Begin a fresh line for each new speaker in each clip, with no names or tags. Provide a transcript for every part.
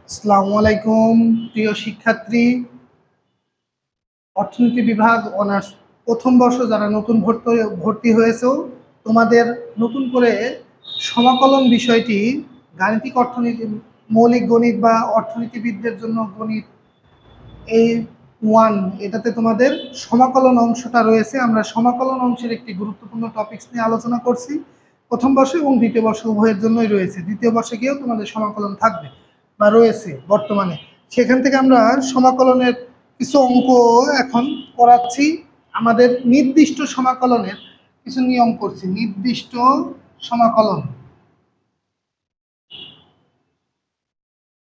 আসসালামু আলাইকুম প্রিয় শিক্ষার্থী। অর্থনীতি বিভাগ অনার্স প্রথম বর্ষ যারা নতুন ভর্তি হয়েছো, তোমাদের নতুন করে সমাকলন বিষয়টি গাণিতিক অর্থনীতি, মৌলিক গণিত বা অর্থনীতিবিদদের জন্য গণিত এই ওয়ান, এটাতে তোমাদের সমাকলন অংশটা রয়েছে। আমরা সমাকলন অংশের একটি গুরুত্বপূর্ণ টপিকস নিয়ে আলোচনা করছি। প্রথম বর্ষ এবং দ্বিতীয় বর্ষ উভয়ের জন্যই রয়েছে। দ্বিতীয় বর্ষে গিয়েও তোমাদের সমাকলন থাকবে বা রয়েছে বর্তমানে। সেখান থেকে আমরা সমাকলনের কিছু অঙ্ক এখন করাচ্ছি। আমাদের নির্দিষ্ট সমাকলনের কিছু নিয়ম করছি। নির্দিষ্ট সমাকলন,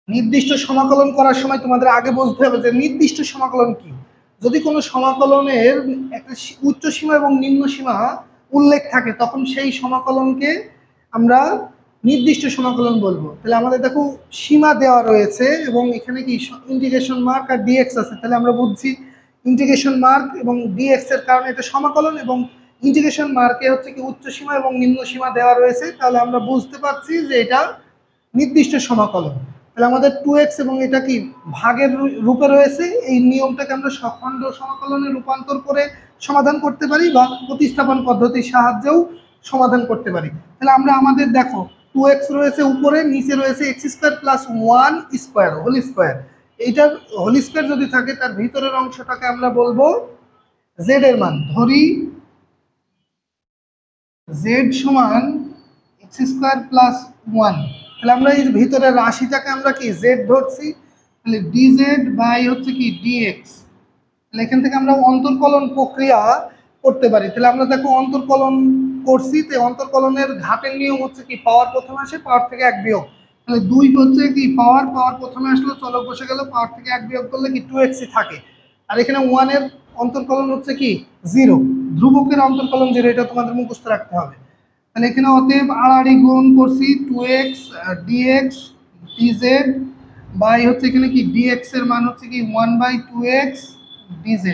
নির্দিষ্ট সমাকলন করার সময় তোমাদের আগে বুঝতে হবে যে নির্দিষ্ট সমাকলন কি। যদি কোনো সমাকলনের একটা উচ্চ সীমা এবং নিম্ন সীমা উল্লেখ থাকে, তখন সেই সমাকলনকে আমরা নির্দিষ্ট সমাকলন বলবো। তাহলে আমাদের দেখো সীমা দেওয়া রয়েছে এবং এখানে কি ইন্টিগ্রেশন মার্ক আর ডিএক্স আছে। তাহলে আমরা বুঝছি ইন্টিগ্রেশন মার্ক এবং ডিএক্স এর কারণে এটা সমাকলন, এবং ইন্টিগ্রেশন মার্কে হচ্ছে কি উচ্চ সীমা এবং নিম্ন সীমা দেওয়া রয়েছে। তাহলে আমরা বুঝতে পারছি যে এটা নির্দিষ্ট সমাকলন। তাহলে আমাদের 2x এবং এটা কি ভাগের রূপে রয়েছে। এই নিয়মটাকে আমরা সখণ্ড সমাকলনে রূপান্তর করে সমাধান করতে পারি বা প্রতিস্থাপন পদ্ধতির সাহায্যেও সমাধান করতে পারি। তাহলে আমরা আমাদের দেখো 2x রয়েছে উপরে, নিচে রয়েছে x square plus 1 square whole square. এইটার হোল স্কোয়ার যদি থাকে, তার ভিতরের অংশটাকে আমরা বলবো z এর মান। ধরি z সমান x স্কোয়ার প্লাস 1। তাহলে আমরা এই ভিতরের রাশিটাকে আমরা কি z ধরছি। তাহলে dz বাই হচ্ছে কি dx। তাহলে এখান থেকে আমরা অন্তর্কলন প্রক্রিয়া করতে পারি। তাহলে আমরা দেখো অন্তর্কলন করছি, তো অন্তর্কলনের ঘাতের নিয়ম হচ্ছে কি পাওয়ার প্রথমে আসে, পাওয়ার থেকে 1 বিয়োগ। তাহলে 2 হচ্ছে কি পাওয়ার প্রথমে আসলো, চলক বসে গেল, পাওয়ার থেকে 1 বিয়োগ করলে কি 2x থাকে। আর এখানে 1 এর অন্তর্কলন হচ্ছে কি 0, ধ্রুবকের অন্তর্কলন 0, এটা তোমাদের মুখস্থ রাখতে হবে। তাহলে এখানে অতএব আড়াআড়ি গুণ করছি 2x dx dz বাই হচ্ছে এখানে কি dx এর মান হচ্ছে কি 1/2x dz।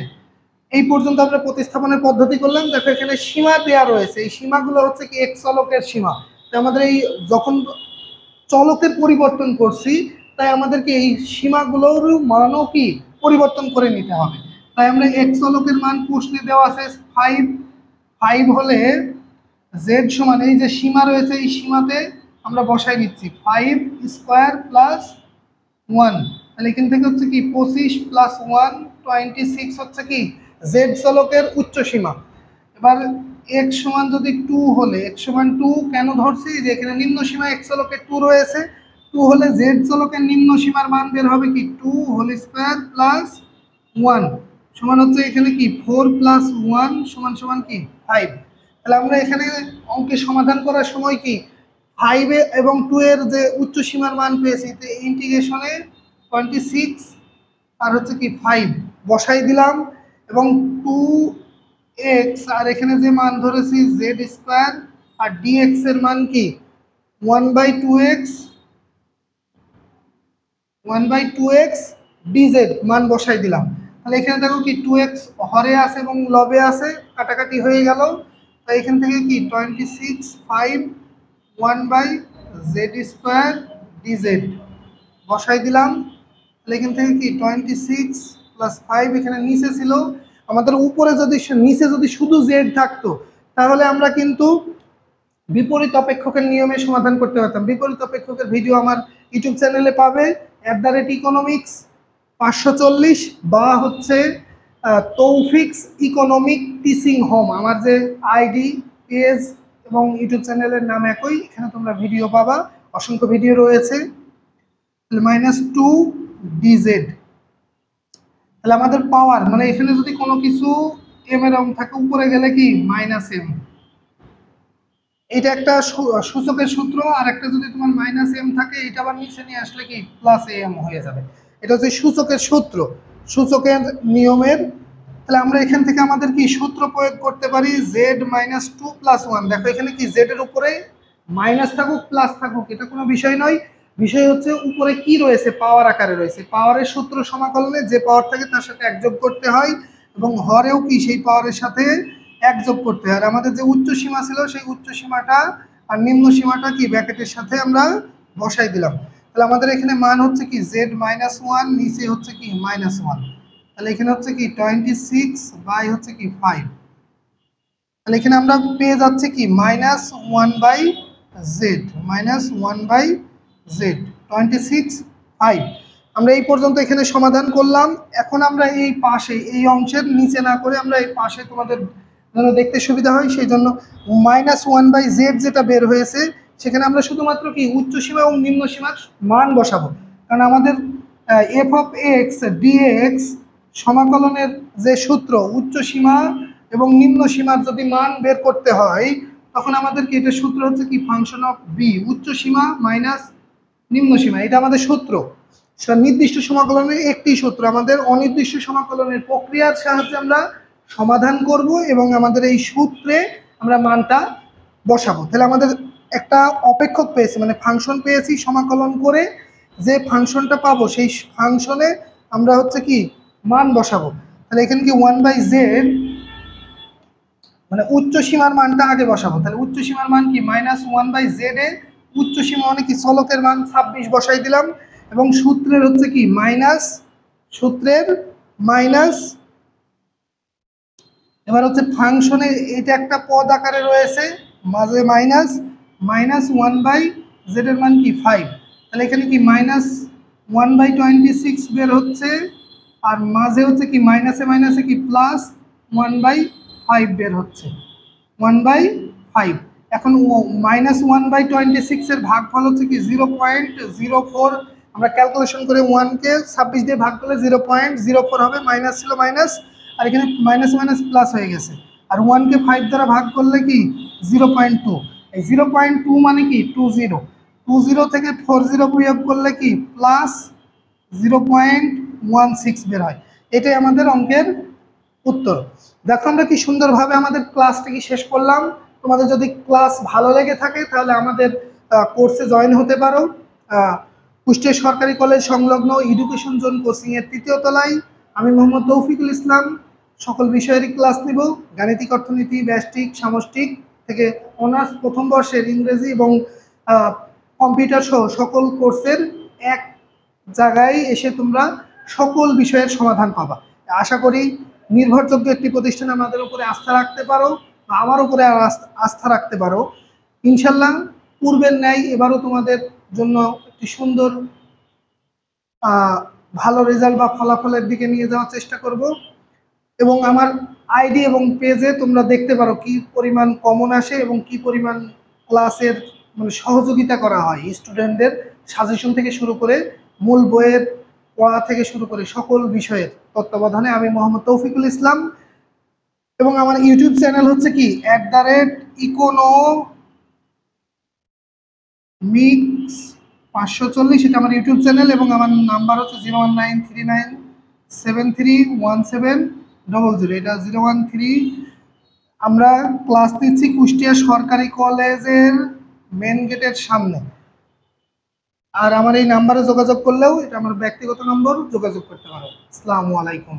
এই পর্যন্ত আমরা প্রতিস্থাপনের পদ্ধতি করলাম। দেখো এখানে সীমা দেওয়া রয়েছে, এই সীমাগুলো হচ্ছে কি x চলকের সীমা। তো আমাদের এই যখন চলকের পরিবর্তন করছি, তাই আমাদেরকে এই সীমাগুলোর মানও কি পরিবর্তন করে নিতে হবে। তাই আমরা x চলকের মান প্রশ্নে দেওয়া আছে 5 হলে z সমান এই যে সীমা রয়েছে, এই সীমাতে আমরা বসাই দিচ্ছি 5 স্কোয়ার প্লাস 1। তাহলে এখান থেকে হচ্ছে কি 25 প্লাস 1 26 হচ্ছে কি z চলকের উচ্চ সীমা। এবার x সমান যদি 2 হলে, x সমান 2 কেন ধরছি, যে এখানে নিম্ন সীমা x চলকের 2 রয়েছে। 2 হলে z চলকের নিম্ন সীমার মান বের হবে কি 2 হোল স্কোয়ার প্লাস 1 সমান হচ্ছে এখানে কি 4 প্লাস 1 সমান সমান কি 5। তাহলে আমরা এখানে অঙ্কের সমাধান করার সময় কি 5 এবং 2 এর যে উচ্চ সীমার মান পেয়েছি, তো ইন্টিগ্রেশনে 26 আর হচ্ছে কি 5 বসাই দিলাম, এবং 2x আর এখানে যে মান ধরেছি z স্কোয়ার আর dx এর মান কি 1/2x dz মান বসাই দিলাম। তাহলে এখানে দেখো কি 2x হরে আছে এবং লবে আছে, কাটাকাটি হয়ে গেল। তাই এখান থেকে কি 26 5 1/z স্কোয়ার dz বসাই দিলাম। তাহলে এখান থেকে কি 26 প্লাস 5, এখানে নিচে ছিল আমাদের, উপরে যদি নিচে যদি শুধু z থাকতো, তাহলে আমরা কিন্তু বিপরীত অপেক্ষকের নিয়মে সমাধান করতে পারতাম। বিপরীত অপেক্ষকের ভিডিও আমার ইউটিউব চ্যানেলে পাবে, @economics 540 বা হচ্ছে তৌফিকস ইকোনমিক টিচিং হোম, আমার যে আইডি পেজ এবং ইউটিউব চ্যানেলের নাম একই, এখানে তোমরা ভিডিও পাবা, অসংখ্য ভিডিও রয়েছে। -2 dz। তাহলে আমাদের পাওয়ার মানে এখানে যদি কোনো কিছু m এর অঙ্ক থাকে, উপরে গেলে কি -m, এটা একটা সূচকের সূত্র। আর একটা যদি তোমার -m থাকে, এটা আবার নিচে নিয়ে আসলে কি +am হয়ে যাবে। এটা হচ্ছে সূচকের সূত্র, সূচকের নিয়মের। তাহলে আমরা এখান থেকে আমাদের কি সূত্র প্রয়োগ করতে পারি, z -2 + 1। দেখো এখানে কি z এর উপরে মাইনাস থাকুক প্লাস থাকুক এটা কোনো বিষয় নয়, বিষয় হচ্ছে উপরে কি রয়েছে, পাওয়ার আকারে রয়েছে। পাওয়ারের সূত্র সমাকলনে যে পাওয়ার থাকে তার সাথে 1 যোগ করতে হয়, এবং হরেও কি সেই পাওয়ারের সাথে 1 যোগ করতে হয়। আর আমাদের যে উচ্চ সীমা ছিল, সেই উচ্চ সীমাটা আর নিম্ন সীমাটা কি ব্র্যাকেটের সাথে আমরা বসাই দিলাম। তাহলে আমাদের এখানে মান হচ্ছে কি z-1, নিচে হচ্ছে কি -1। তাহলে এখানে হচ্ছে কি 26 বাই হচ্ছে কি 5। তাহলে এখানে আমরা পেয়ে যাচ্ছে কি -1/z, -1/z 26 5। আমরা এই পর্যন্ত এখানে সমাধান করলাম। এখন আমরা এই পাশে এই অংশের নিচে না করে আমরা এই পাশে তোমাদের জন্য দেখতে সুবিধা হয় সেই জন্য -1/z যেটা বের হয়েছে সেখানে আমরা শুধুমাত্র কি উচ্চ সীমা এবং নিম্ন সীমার মান বসাবো। কারণ আমাদের f(x) dx সমাকলনের যে সূত্র উচ্চ সীমা এবং নিম্ন সীমার যদি মান বের করতে হয় তখন আমাদেরকে এটা সূত্র হচ্ছে কি ফাংশন অফ বি, উচ্চ সীমা মাইনাস নিম্ন সীমা, এটা আমাদের সূত্র। নির্দিষ্ট সমাকলনের একটি সূত্র, আমাদের অনির্দিষ্ট সমাকলনের প্রক্রিয়ার সাহায্যে আমরা সমাধান করব এবং আমাদের এই সূত্রে আমরা মানটা বসাবো। তাহলে আমাদের একটা অপেক্ষক পেয়েছি, মানে ফাংশন পেয়েছি, সমাকলন করে যে ফাংশনটা পাবো সেই ফাংশনে আমরা হচ্ছে কি মান বসাবো। তাহলে এখানে কি 1/z মানে উচ্চ সীমার মানটা আগে বসাবো। তাহলে উচ্চ সীমার মান কি -1/z এ উচ্চ সীমা মানে কি চলকের মান 26 বসাই দিলাম এবং সূত্রের হচ্ছে কি মাইনাস এবার হচ্ছে ফাংশনে এটা একটা পদ আকারে রয়েছে মাঝে -1/z এর মান কি 5। তাহলে এখানে কি -1/26 বের হচ্ছে আর মাঝে হচ্ছে কি মাইনাসে কি +1/5 বের হচ্ছে 1/5। এখন -1/26 এর ভাগফল হচ্ছে কি 0.04। আমরা ক্যালকুলেশন করে 1কে 26 দিয়ে ভাগ করলে 0.04 হবে, মাইনাস ছিল মাইনাস আর এখানে মাইনাস মাইনাস প্লাস হয়ে গেছে। আর 1কে 5 দ্বারা ভাগ করলে কি 0.2, এই 0.2 মানে কি 20 থেকে 40 বিয়োগ করলে কি +0.16 বের হয়। এটাই আমাদের অঙ্কের উত্তর। দেখো আমরা কি সুন্দরভাবে আমাদের ক্লাসটা কি শেষ করলাম। তোমাদের যদি ক্লাস ভালো লেগে থাকে তাহলে আমাদের কোর্সে জয়েন হতে পারো। কুষ্টিয়া সরকারি কলেজ সংলগ্ন এডুকেশন জোন কোচিংয়ের 3য় তলায় আমি মোহাম্মদ তৌফিকুল ইসলাম সকল বিষয়েরই ক্লাস নিব। গাণিতিক, অর্থনীতি, ব্যষ্টিক, সামষ্টিক থেকে অনার্স প্রথম বর্ষের ইংরেজি এবং কম্পিউটার সহ সকল কোর্সের এক জায়গায় এসে তোমরা সকল বিষয়ের সমাধান পাবা। আশা করি নির্ভরযোগ্য একটি প্রতিষ্ঠান আমাদের উপরে আস্থা রাখতে পারো বা আমার উপরে আস্থা রাখতে পারো। ইনশাল্লাহ পূর্বের ন্যায় এবারও তোমাদের জন্য একটি সুন্দর ভালো রেজাল্ট বা ফলাফলের দিকে নিয়ে যাওয়ার চেষ্টা করব। এবং আমার আইডি এবং পেজে তোমরা দেখতে পারো কি পরিমাণ কমন আসে এবং কি পরিমাণ ক্লাসের মানে সহযোগিতা করা হয় স্টুডেন্টদের সাজেশন থেকে শুরু করে মূল বইয়ের পড়া থেকে শুরু করে সকল বিষয়ের তত্ত্বাবধানে আমি মোহাম্মদ তৌফিকুল ইসলাম। এবং আমার ইউটিউব চ্যানেল হচ্ছে কি @economics540, এটা আমার ইউটিউব চ্যানেল এবং আমার নাম্বার হচ্ছে 01939731700, এটা 013। আমরা ক্লাস নিচ্ছি কুষ্টিয়া সরকারি কলেজের মেন গেটের সামনে। আর আমার এই নাম্বারে যোগাযোগ করলেও এটা আমার ব্যক্তিগত নম্বর, যোগাযোগ করতে পারো। আসসালামু আলাইকুম।